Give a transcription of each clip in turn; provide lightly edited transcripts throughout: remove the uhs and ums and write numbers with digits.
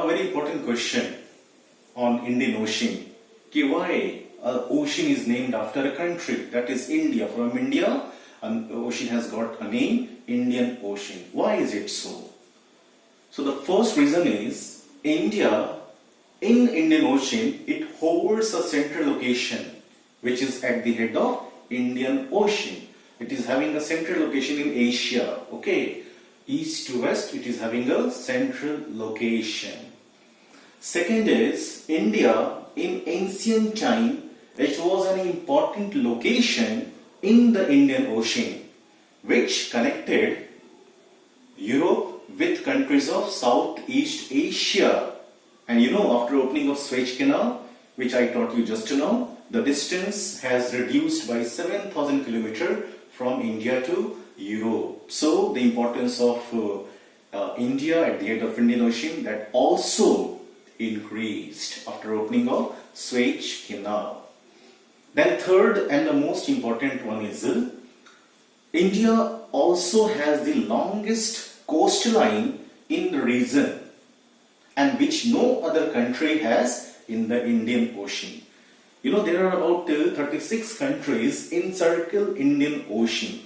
Now, a very important question on Indian Ocean. Why ocean is named after a country, that is India. From India, an ocean has got a name, Indian Ocean. Why is it so? So the first reason is India, in Indian Ocean, it holds a central location which is at the head of Indian Ocean. It is having a central location in Asia. Okay, east to west, it is having a central location. Second is India in ancient time, it was an important location in the Indian Ocean which connected Europe with countries of Southeast Asia. And you know, after opening of Suez Canal, which I taught you just now, the distance has reduced by 7,000 kilometers from India to Europe. So the importance of India at the head of Indian Ocean, that also increased after opening of Suez Canal. Then third and the most important one is India also has the longest coastline in the region, and which no other country has in the Indian Ocean. You know, there are about 36 countries encircle Indian Ocean,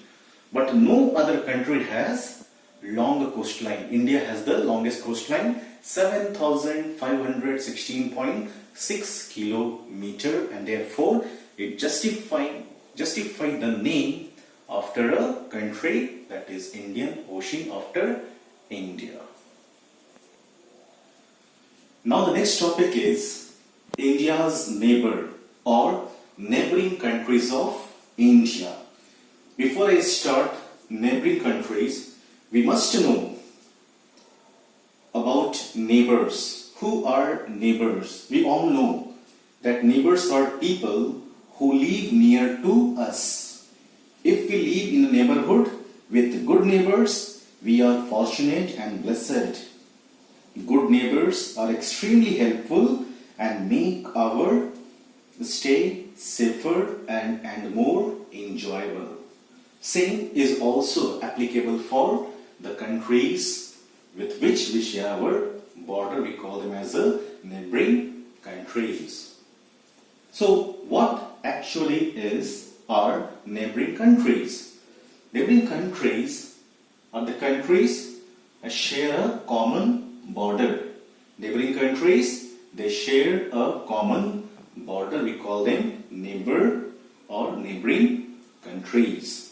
but no other country has longer coastline. India has the longest coastline, 7,516.6 kilometer, and therefore it justified the name after a country, that is Indian Ocean, after India. Now the next topic is India's neighbor or neighboring countries of India. Before I start neighboring countries, we must know about neighbors. Who are neighbors? We all know that neighbors are people who live near to us. If we live in a neighborhood with good neighbors, we are fortunate and blessed. Good neighbors are extremely helpful and make our stay safer and more enjoyable. Same is also applicable for the countries with which we share our border. We call them as a neighboring countries. So what actually is our neighboring countries? Neighboring countries are the countries that share a common border. Neighboring countries, they share a common border. We call them neighbor or neighboring countries.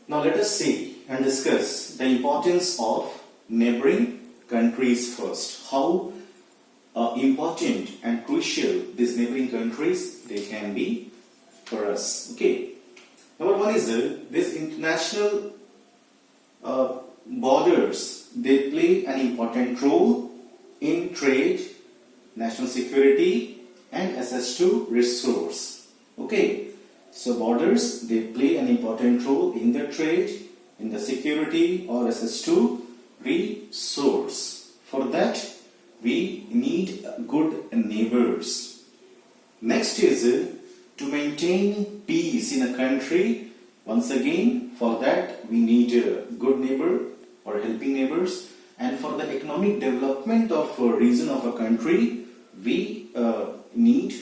Now let us see and discuss the importance of neighboring countries first. How important and crucial these neighboring countries they can be for us. Okay. Number one is this international borders, they play an important role in trade, national security, and access to resource. Okay, so borders, they play an important role in the trade, in the security, or access to resource. For that, we need good neighbors. Next is to maintain peace in a country. Once again, for that we need a good neighbor or helping neighbors, and for the economic development of a region of a country, we need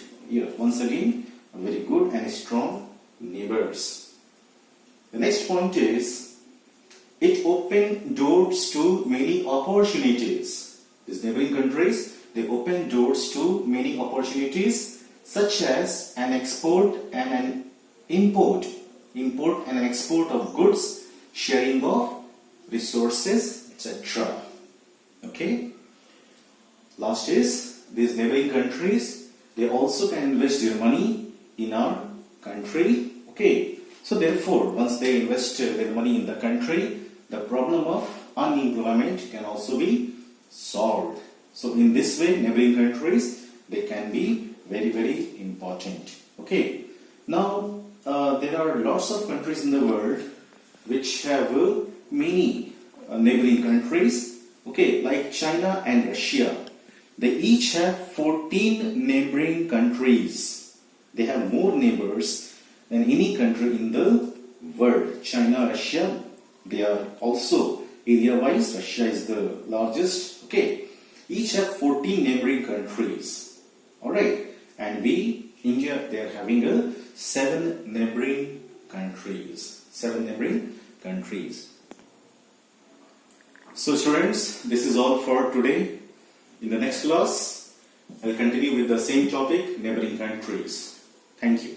once again very good and strong neighbors. The next point is it opens doors to many opportunities. These neighboring countries, they open doors to many opportunities, such as an export and an import and export of goods, sharing of resources, etc. Okay. Last is these neighboring countries, they also can invest their money in our country. Okay. So therefore, once they invest their money in the country, the problem of unemployment can also be solved. So in this way, neighboring countries, they can be very, very important. Okay. Now, there are lots of countries in the world which have many neighboring countries. Okay, like China and Russia. They each have 14 neighboring countries. They have more neighbors than any country in the world. China, Russia, they are also area wise, Russia is the largest. Okay, each have 14 neighboring countries. Alright, and we, India, they are having a 7 neighboring countries. 7 neighboring countries. So students, this is all for today. In the next class, I'll continue with the same topic, neighboring countries. Thank you.